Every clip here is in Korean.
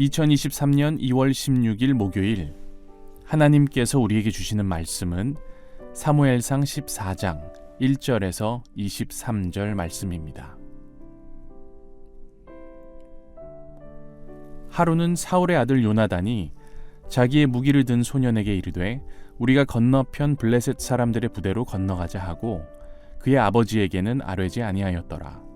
2023년 2월 16일 목요일, 하나님께서 우리에게 주시는 말씀은 사무엘상 14장 1절에서 23절 말씀입니다. 하루는 사울의 아들 요나단이 자기의 무기를 든 소년에게 이르되 우리가 건너편 블레셋 사람들의 부대로 건너가자 하고 그의 아버지에게는 아뢰지 아니하였더라.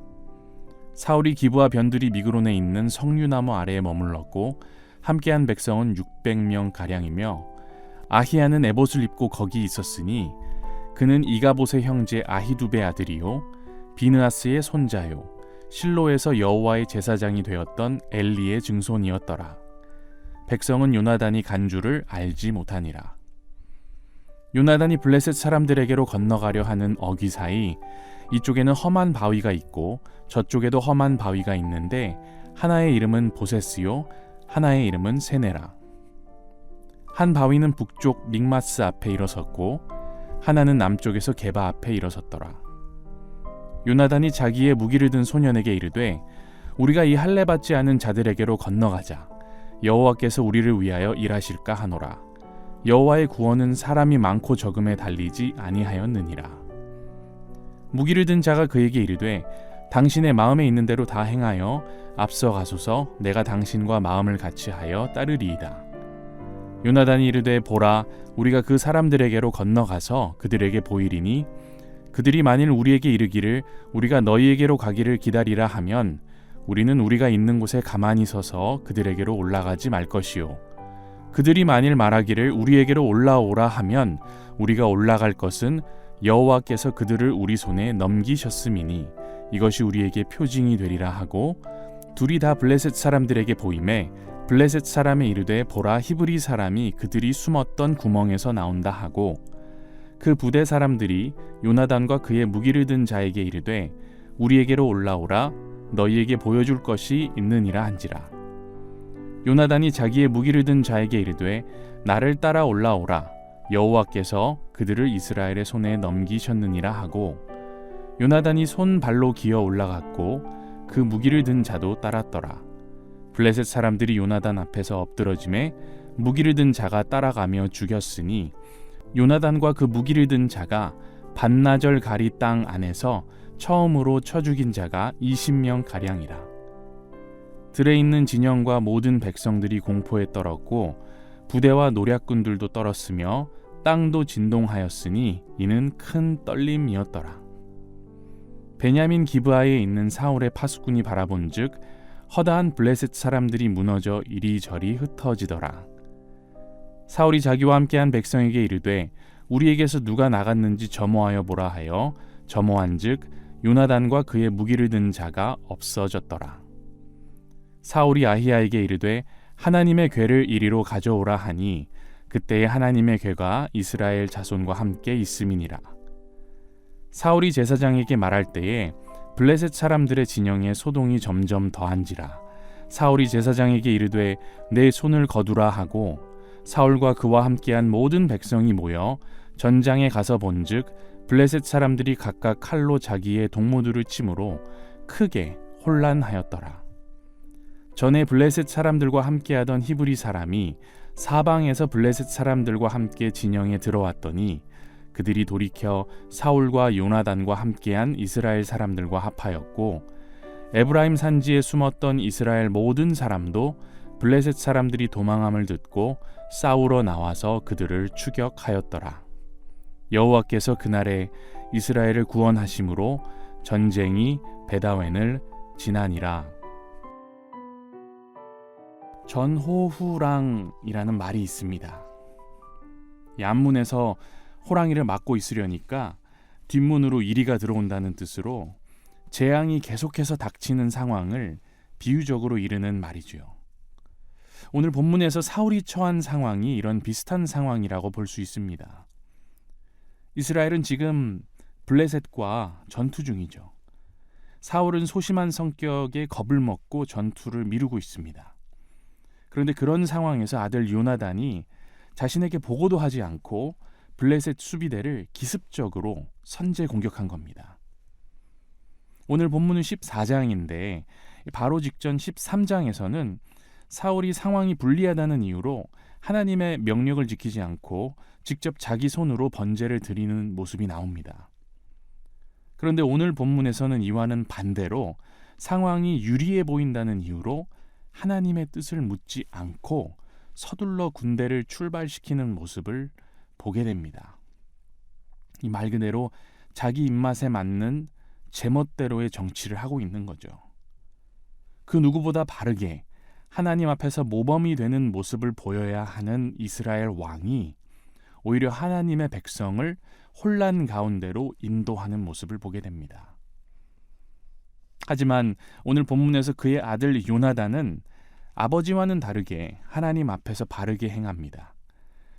사울이 기브와 변들이 미그론에 있는 석류나무 아래에 머물렀고 함께한 백성은 600명 가량이며 아히야는 에봇을 입고 거기 있었으니 그는 이가봇의 형제 아히두베 아들이요 비느하스의 손자요 실로에서 여호와의 제사장이 되었던 엘리의 증손이었더라. 백성은 요나단이 간 줄을 알지 못하니라. 요나단이 블레셋 사람들에게로 건너가려 하는 어기 사이 이쪽에는 험한 바위가 있고 저쪽에도 험한 바위가 있는데 하나의 이름은 보세스요 하나의 이름은 세네라. 한 바위는 북쪽 믹마스 앞에 일어섰고 하나는 남쪽에서 게바 앞에 일어섰더라. 요나단이 자기의 무기를 든 소년에게 이르되 우리가 이 할례 받지 않은 자들에게로 건너가자. 여호와께서 우리를 위하여 일하실까 하노라. 여호와의 구원은 사람이 많고 적음에 달리지 아니하였느니라. 무기를 든 자가 그에게 이르되 당신의 마음에 있는 대로 다 행하여 앞서 가소서. 내가 당신과 마음을 같이 하여 따르리이다. 요나단이 이르되 보라, 우리가 그 사람들에게로 건너가서 그들에게 보이리니 그들이 만일 우리에게 이르기를 우리가 너희에게로 가기를 기다리라 하면 우리는 우리가 있는 곳에 가만히 서서 그들에게로 올라가지 말 것이요 그들이 만일 말하기를 우리에게로 올라오라 하면 우리가 올라갈 것은 여호와께서 그들을 우리 손에 넘기셨음이니 이것이 우리에게 표징이 되리라 하고 둘이 다 블레셋 사람들에게 보이매 블레셋 사람이 이르되 보라, 히브리 사람이 그들이 숨었던 구멍에서 나온다 하고 그 부대 사람들이 요나단과 그의 무기를 든 자에게 이르되 우리에게로 올라오라. 너희에게 보여줄 것이 있느니라 한지라. 요나단이 자기의 무기를 든 자에게 이르되 나를 따라 올라오라. 여호와께서 그들을 이스라엘의 손에 넘기셨느니라 하고 요나단이 손 발로 기어 올라갔고 그 무기를 든 자도 따랐더라. 블레셋 사람들이 요나단 앞에서 엎드러짐에 무기를 든 자가 따라가며 죽였으니 요나단과 그 무기를 든 자가 반나절 가리 땅 안에서 처음으로 쳐 죽인 자가 20명 가량이라. 들에 있는 진영과 모든 백성들이 공포에 떨었고 부대와 노략군들도 떨었으며 땅도 진동하였으니 이는 큰 떨림이었더라. 베냐민 기브아에 있는 사울의 파수꾼이 바라본즉 허다한 블레셋 사람들이 무너져 이리저리 흩어지더라. 사울이 자기와 함께한 백성에게 이르되 우리에게서 누가 나갔는지 점호하여 보라 하여 점호한즉 요나단과 그의 무기를 든 자가 없어졌더라. 사울이 아히야에게 이르되 하나님의 궤를 이리로 가져오라 하니 그때에 하나님의 궤가 이스라엘 자손과 함께 있음이니라. 사울이 제사장에게 말할 때에 블레셋 사람들의 진영에 소동이 점점 더한지라. 사울이 제사장에게 이르되 내 손을 거두라 하고 사울과 그와 함께한 모든 백성이 모여 전장에 가서 본즉 블레셋 사람들이 각각 칼로 자기의 동무들을 치므로 크게 혼란하였더라. 전에 블레셋 사람들과 함께하던 히브리 사람이 사방에서 블레셋 사람들과 함께 진영에 들어왔더니 그들이 돌이켜 사울과 요나단과 함께한 이스라엘 사람들과 합하였고 에브라임 산지에 숨었던 이스라엘 모든 사람도 블레셋 사람들이 도망함을 듣고 싸우러 나와서 그들을 추격하였더라. 여호와께서 그날에 이스라엘을 구원하심으로 전쟁이 베다웬을 지나니라. 전호후랑이라는 말이 있습니다. 이 앞문에서 호랑이를 막고 있으려니까 뒷문으로 이리가 들어온다는 뜻으로 재앙이 계속해서 닥치는 상황을 비유적으로 이르는 말이죠. 오늘 본문에서 사울이 처한 상황이 이런 비슷한 상황이라고 볼 수 있습니다. 이스라엘은 지금 블레셋과 전투 중이죠. 사울은 소심한 성격에 겁을 먹고 전투를 미루고 있습니다. 그런데 그런 상황에서 아들 요나단이 자신에게 보고도 하지 않고 블레셋 수비대를 기습적으로 선제 공격한 겁니다. 오늘 본문은 14장인데 바로 직전 13장에서는 사울이 상황이 불리하다는 이유로 하나님의 명령을 지키지 않고 직접 자기 손으로 번제를 드리는 모습이 나옵니다. 그런데 오늘 본문에서는 이와는 반대로 상황이 유리해 보인다는 이유로 하나님의 뜻을 묻지 않고 서둘러 군대를 출발시키는 모습을 보게 됩니다. 이 말 그대로 자기 입맛에 맞는 제멋대로의 정치를 하고 있는 거죠. 그 누구보다 바르게 하나님 앞에서 모범이 되는 모습을 보여야 하는 이스라엘 왕이 오히려 하나님의 백성을 혼란 가운데로 인도하는 모습을 보게 됩니다. 하지만 오늘 본문에서 그의 아들 요나단은 아버지와는 다르게 하나님 앞에서 바르게 행합니다.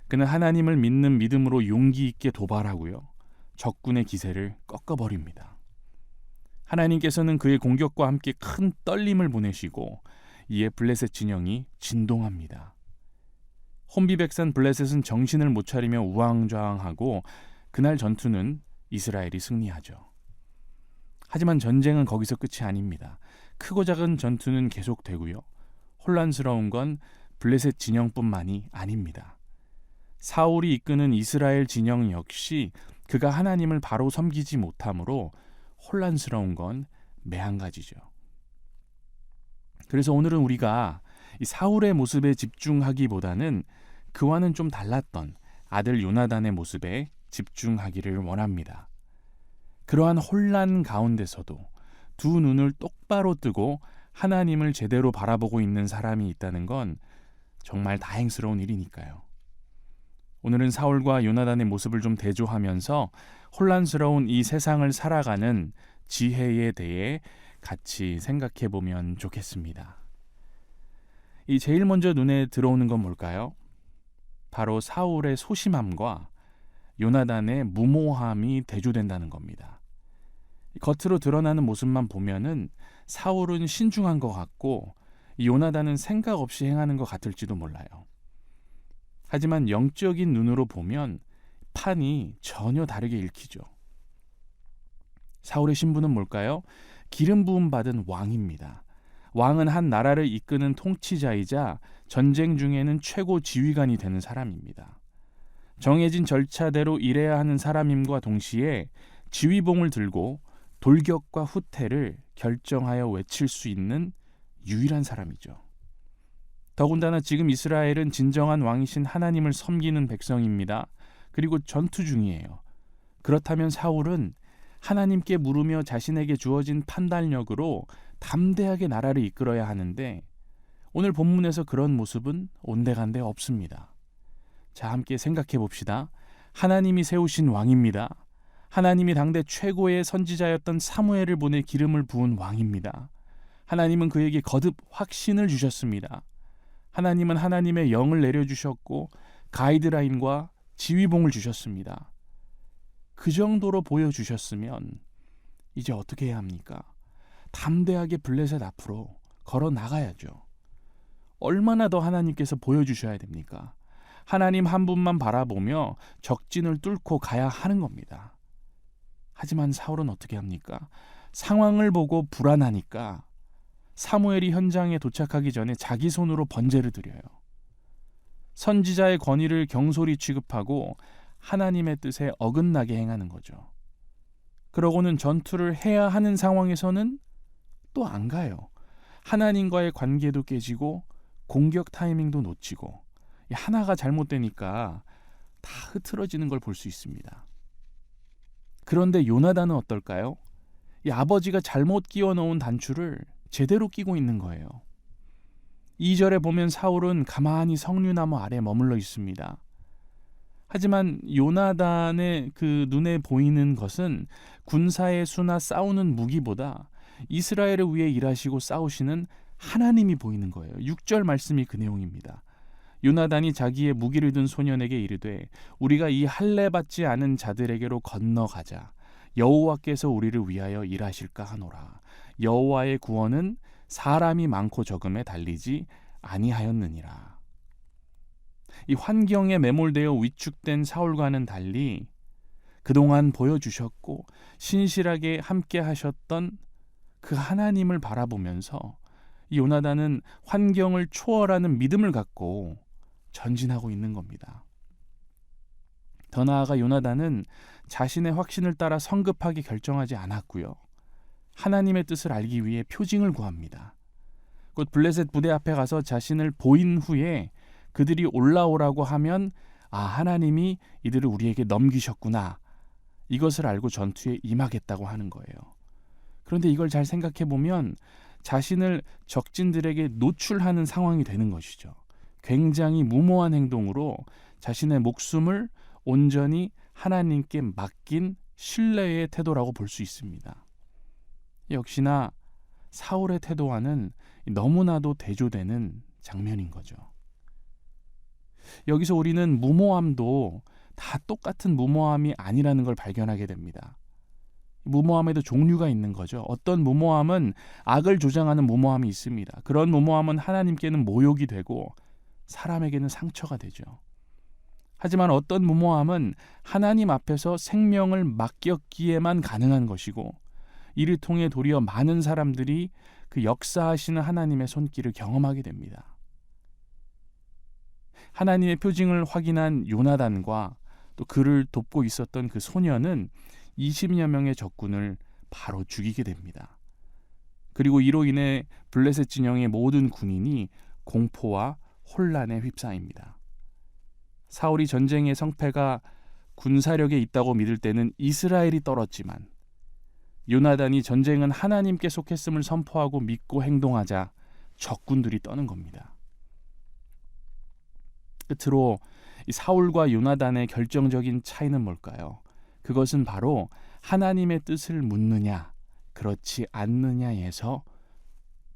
그는 하나님을 믿는 믿음으로 용기 있게 도발하고요, 적군의 기세를 꺾어버립니다. 하나님께서는 그의 공격과 함께 큰 떨림을 보내시고 이에 블레셋 진영이 진동합니다. 혼비백산 블레셋은 정신을 못 차리며 우왕좌왕하고 그날 전투는 이스라엘이 승리하죠. 하지만 전쟁은 거기서 끝이 아닙니다. 크고 작은 전투는 계속되고요, 혼란스러운 건 블레셋 진영뿐만이 아닙니다. 사울이 이끄는 이스라엘 진영 역시 그가 하나님을 바로 섬기지 못함으로 혼란스러운 건 매한가지죠. 그래서 오늘은 우리가 이 사울의 모습에 집중하기보다는 그와는 좀 달랐던 아들 요나단의 모습에 집중하기를 원합니다. 그러한 혼란 가운데서도 두 눈을 똑바로 뜨고 하나님을 제대로 바라보고 있는 사람이 있다는 건 정말 다행스러운 일이니까요. 오늘은 사울과 요나단의 모습을 좀 대조하면서 혼란스러운 이 세상을 살아가는 지혜에 대해 같이 생각해 보면 좋겠습니다. 이 제일 먼저 눈에 들어오는 건 뭘까요? 바로 사울의 소심함과 요나단의 무모함이 대조된다는 겁니다. 겉으로 드러나는 모습만 보면은 사울은 신중한 것 같고 요나단은 생각 없이 행하는 것 같을지도 몰라요. 하지만 영적인 눈으로 보면 판이 전혀 다르게 읽히죠. 사울의 신분은 뭘까요? 기름 부음 받은 왕입니다. 왕은 한 나라를 이끄는 통치자이자 전쟁 중에는 최고 지휘관이 되는 사람입니다. 정해진 절차대로 일해야 하는 사람임과 동시에 지휘봉을 들고 돌격과 후퇴를 결정하여 외칠 수 있는 유일한 사람이죠. 더군다나 지금 이스라엘은 진정한 왕이신 하나님을 섬기는 백성입니다. 그리고 전투 중이에요. 그렇다면 사울은 하나님께 물으며 자신에게 주어진 판단력으로 담대하게 나라를 이끌어야 하는데 오늘 본문에서 그런 모습은 온데간데 없습니다. 자, 함께 생각해 봅시다. 하나님이 세우신 왕입니다. 하나님이 당대 최고의 선지자였던 사무엘을 보내 기름을 부은 왕입니다. 하나님은 그에게 거듭 확신을 주셨습니다. 하나님은 하나님의 영을 내려주셨고 가이드라인과 지휘봉을 주셨습니다. 그 정도로 보여주셨으면 이제 어떻게 해야 합니까? 담대하게 블레셋 앞으로 걸어 나가야죠. 얼마나 더 하나님께서 보여주셔야 됩니까? 하나님 한 분만 바라보며 적진을 뚫고 가야 하는 겁니다. 하지만 사울은 어떻게 합니까? 상황을 보고 불안하니까 사무엘이 현장에 도착하기 전에 자기 손으로 번제를 드려요. 선지자의 권위를 경솔히 취급하고 하나님의 뜻에 어긋나게 행하는 거죠. 그러고는 전투를 해야 하는 상황에서는 또 안 가요. 하나님과의 관계도 깨지고 공격 타이밍도 놓치고 하나가 잘못되니까 다 흐트러지는 걸 볼 수 있습니다. 그런데 요나단은 어떨까요? 이 아버지가 잘못 끼워 넣은 단추를 제대로 끼고 있는 거예요. 2절에 보면 사울은 가만히 석류나무 아래 머물러 있습니다. 하지만 요나단의 그 눈에 보이는 것은 군사의 수나 싸우는 무기보다 이스라엘을 위해 일하시고 싸우시는 하나님이 보이는 거예요. 6절 말씀이 그 내용입니다. 요나단이 자기의 무기를 든 소년에게 이르되 우리가 이 할례 받지 않은 자들에게로 건너가자. 여호와께서 우리를 위하여 일하실까 하노라. 여호와의 구원은 사람이 많고 적음에 달리지 아니하였느니라. 이 환경에 매몰되어 위축된 사울과는 달리 그동안 보여주셨고 신실하게 함께 하셨던 그 하나님을 바라보면서 이 요나단은 환경을 초월하는 믿음을 갖고 전진하고 있는 겁니다. 더 나아가 요나단은 자신의 확신을 따라 성급하게 결정하지 않았고요. 하나님의 뜻을 알기 위해 표징을 구합니다. 곧 블레셋 부대 앞에 가서 자신을 보인 후에 그들이 올라오라고 하면 하나님이 이들을 우리에게 넘기셨구나. 이것을 알고 전투에 임하겠다고 하는 거예요. 그런데 이걸 잘 생각해 보면 자신을 적진들에게 노출하는 상황이 되는 것이죠. 굉장히 무모한 행동으로 자신의 목숨을 온전히 하나님께 맡긴 신뢰의 태도라고 볼 수 있습니다. 역시나 사울의 태도와는 너무나도 대조되는 장면인 거죠. 여기서 우리는 무모함도 다 똑같은 무모함이 아니라는 걸 발견하게 됩니다. 무모함에도 종류가 있는 거죠. 어떤 무모함은 악을 조장하는 무모함이 있습니다. 그런 무모함은 하나님께는 모욕이 되고 사람에게는 상처가 되죠. 하지만 어떤 무모함은 하나님 앞에서 생명을 맡겼기에만 가능한 것이고 이를 통해 도리어 많은 사람들이 그 역사하시는 하나님의 손길을 경험하게 됩니다. 하나님의 표징을 확인한 요나단과 또 그를 돕고 있었던 그 소년은 20여 명의 적군을 바로 죽이게 됩니다. 그리고 이로 인해 블레셋 진영의 모든 군인이 공포와 혼란에 휩싸입니다. 사울이 전쟁의 성패가 군사력에 있다고 믿을 때는 이스라엘이 떨었지만 요나단이 전쟁은 하나님께 속했음을 선포하고 믿고 행동하자 적군들이 떠는 겁니다. 끝으로 이 사울과 요나단의 결정적인 차이는 뭘까요? 그것은 바로 하나님의 뜻을 묻느냐 그렇지 않느냐에서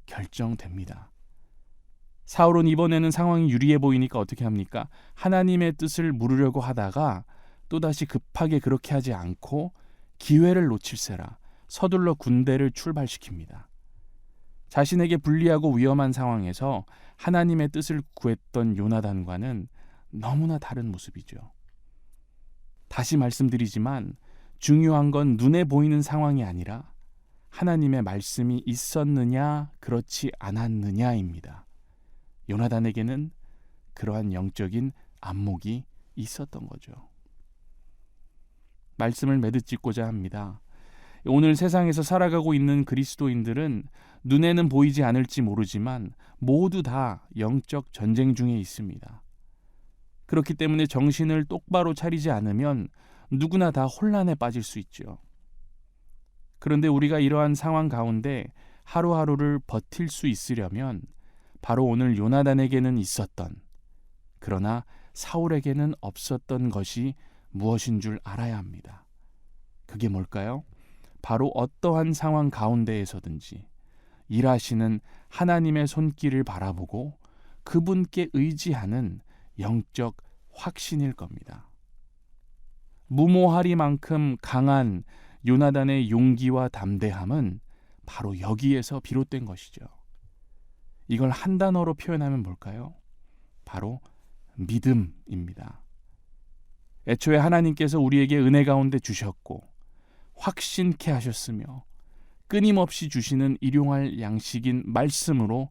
결정됩니다. 사울은 이번에는 상황이 유리해 보이니까 어떻게 합니까? 하나님의 뜻을 물으려고 하다가 또다시 급하게 그렇게 하지 않고 기회를 놓칠세라 서둘러 군대를 출발시킵니다. 자신에게 불리하고 위험한 상황에서 하나님의 뜻을 구했던 요나단과는 너무나 다른 모습이죠. 다시 말씀드리지만 중요한 건 눈에 보이는 상황이 아니라 하나님의 말씀이 있었느냐 그렇지 않았느냐입니다. 요나단에게는 그러한 영적인 안목이 있었던 거죠. 말씀을 매듭 짓고자 합니다. 오늘 세상에서 살아가고 있는 그리스도인들은 눈에는 보이지 않을지 모르지만 모두 다 영적 전쟁 중에 있습니다. 그렇기 때문에 정신을 똑바로 차리지 않으면 누구나 다 혼란에 빠질 수 있죠. 그런데 우리가 이러한 상황 가운데 하루하루를 버틸 수 있으려면 바로 오늘 요나단에게는 있었던 그러나 사울에게는 없었던 것이 무엇인 줄 알아야 합니다. 그게 뭘까요? 바로 어떠한 상황 가운데에서든지 일하시는 하나님의 손길을 바라보고 그분께 의지하는 영적 확신일 겁니다. 무모하리만큼 강한 요나단의 용기와 담대함은 바로 여기에서 비롯된 것이죠. 이걸 한 단어로 표현하면 뭘까요? 바로 믿음입니다. 애초에 하나님께서 우리에게 은혜 가운데 주셨고 확신케 하셨으며 끊임없이 주시는 일용할 양식인 말씀으로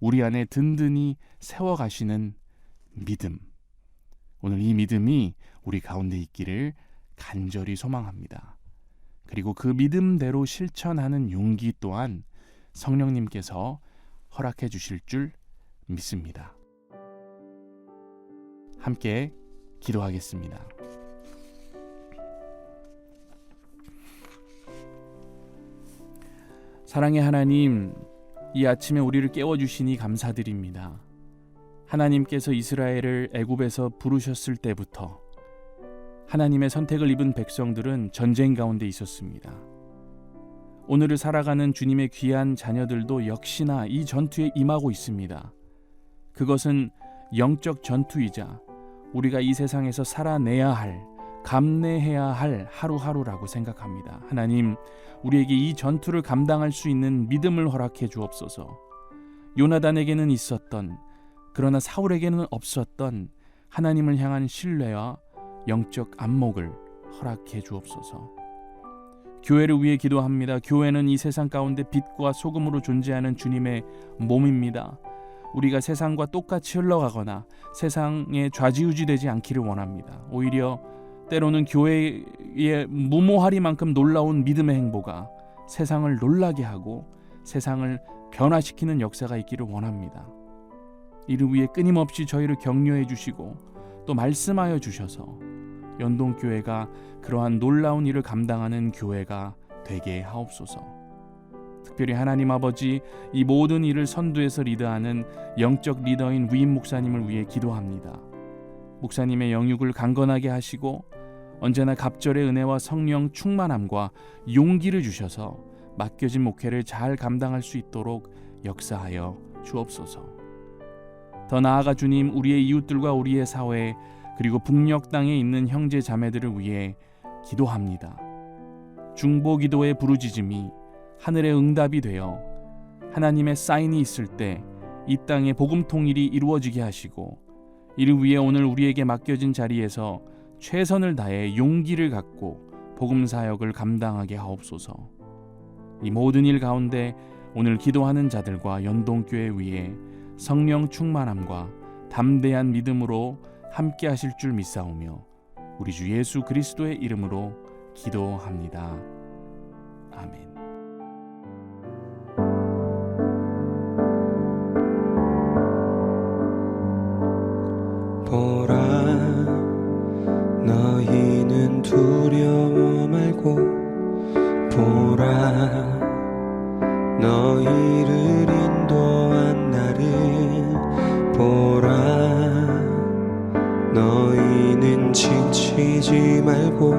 우리 안에 든든히 세워가시는 믿음. 오늘 이 믿음이 우리 가운데 있기를 간절히 소망합니다. 그리고 그 믿음대로 실천하는 용기 또한 성령님께서 허락해 주실 줄 믿습니다. 함께 기도하겠습니다. 사랑의 하나님, 이 아침에 우리를 깨워주시니 감사드립니다. 하나님께서 이스라엘을 애굽에서 부르셨을 때부터 하나님의 선택을 입은 백성들은 전쟁 가운데 있었습니다. 오늘을 살아가는 주님의 귀한 자녀들도 역시나 이 전투에 임하고 있습니다. 그것은 영적 전투이자 우리가 이 세상에서 살아내야 할, 감내해야 할 하루하루라고 생각합니다. 하나님, 우리에게 이 전투를 감당할 수 있는 믿음을 허락해 주옵소서. 요나단에게는 있었던, 그러나 사울에게는 없었던 하나님을 향한 신뢰와 영적 안목을 허락해 주옵소서. 교회를 위해 기도합니다. 교회는 이 세상 가운데 빛과 소금으로 존재하는 주님의 몸입니다. 우리가 세상과 똑같이 흘러가거나 세상에 좌지우지되지 않기를 원합니다. 오히려 때로는 교회의 무모하리만큼 놀라운 믿음의 행보가 세상을 놀라게 하고 세상을 변화시키는 역사가 있기를 원합니다. 이를 위해 끊임없이 저희를 격려해 주시고 또 말씀하여 주셔서 연동교회가 그러한 놀라운 일을 감당하는 교회가 되게 하옵소서. 특별히 하나님 아버지, 이 모든 일을 선두에서 리드하는 영적 리더인 위임 목사님을 위해 기도합니다. 목사님의 영육을 강건하게 하시고 언제나 갑절의 은혜와 성령 충만함과 용기를 주셔서 맡겨진 목회를 잘 감당할 수 있도록 역사하여 주옵소서. 더 나아가 주님, 우리의 이웃들과 우리의 사회 그리고 북녘 땅에 있는 형제 자매들을 위해 기도합니다. 중보 기도의 부르짖음이 하늘의 응답이 되어 하나님의 사인이 있을 때 이 땅의 복음 통일이 이루어지게 하시고 이를 위해 오늘 우리에게 맡겨진 자리에서 최선을 다해 용기를 갖고 복음 사역을 감당하게 하옵소서. 이 모든 일 가운데 오늘 기도하는 자들과 연동교회 위에 성령 충만함과 담대한 믿음으로 함께 하실 줄 믿사오며 우리 주 예수 그리스도의 이름으로 기도합니다. 아멘. 보라, 너희는 두려워 말고 보라, 너희를 인도한 나를 보라, 너희는 지치지 말고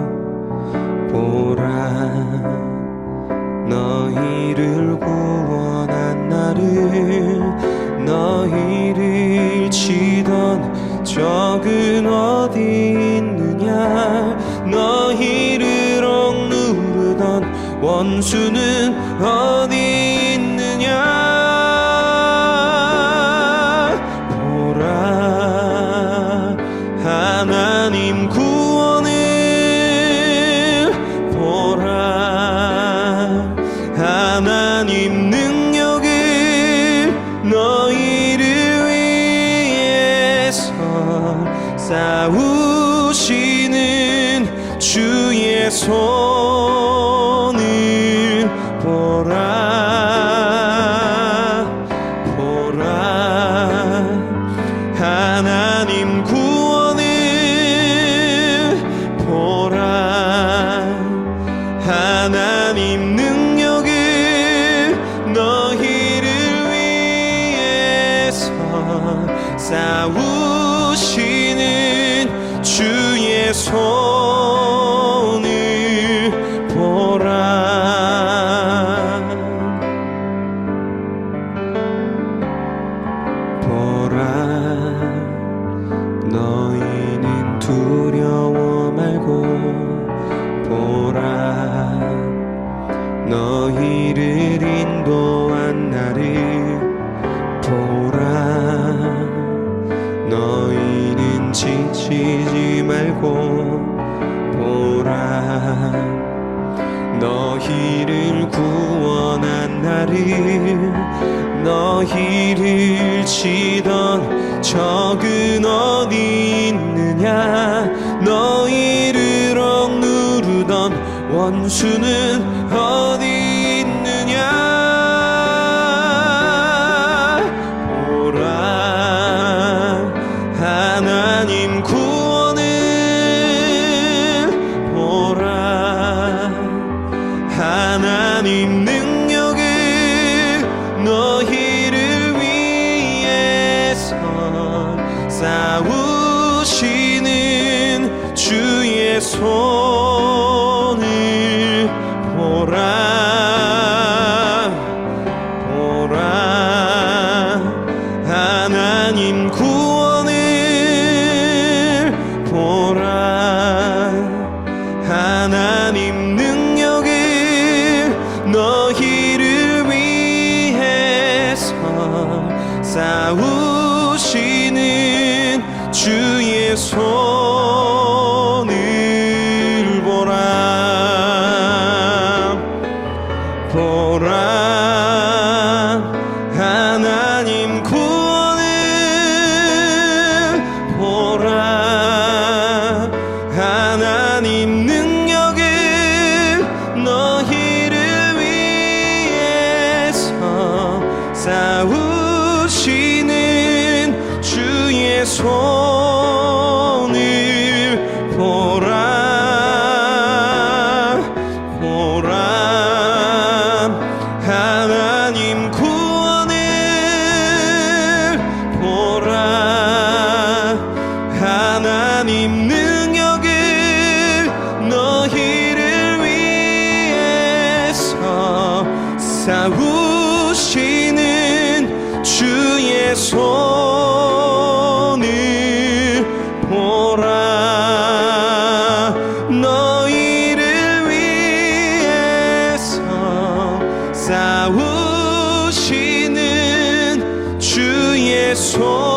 보라, 너희를 구원한 나를, 너희를 치던 적은 어디 있느냐, 너희를 억누르던 원수는 어디 있느냐. 보라, 하나님 구원을 보라, 하나님 능력을 너희를 위해서 싸우시는 주의 손을 보라, 보라, 하나님 구원을 보라, 하나님 능력을 너희를 위해서 싸우시는 주의 손을 보라, 보라, 너희는 두려워 말고 보라, 너희를 인도한 나를 보라, 너희는 지치지 말고 보라, 너희를 구원한 나를, 너희를 치던 적은 어디 있느냐, 너희를 억누르던 원수는 어디 있느냐. 보라, 하나님 구원을 보라, 하나님 능력을 너희를 위해서 싸우시는 주의 손을 보라, 보라, 하나님 구원을 보라, 하나님 능력을 너희를 위해서 싸우시는 주의 손을 보라. 하나님 구원을 보라. 하나님 능력을 너희를 위해서 싸우시는 주의 손을 보라. 보라. 하나님 구원을 보라. 하나님 능력을 너희를 위해서 싸우시는 주의 손을 보라. 너희를 위해서 싸우시는 주의 손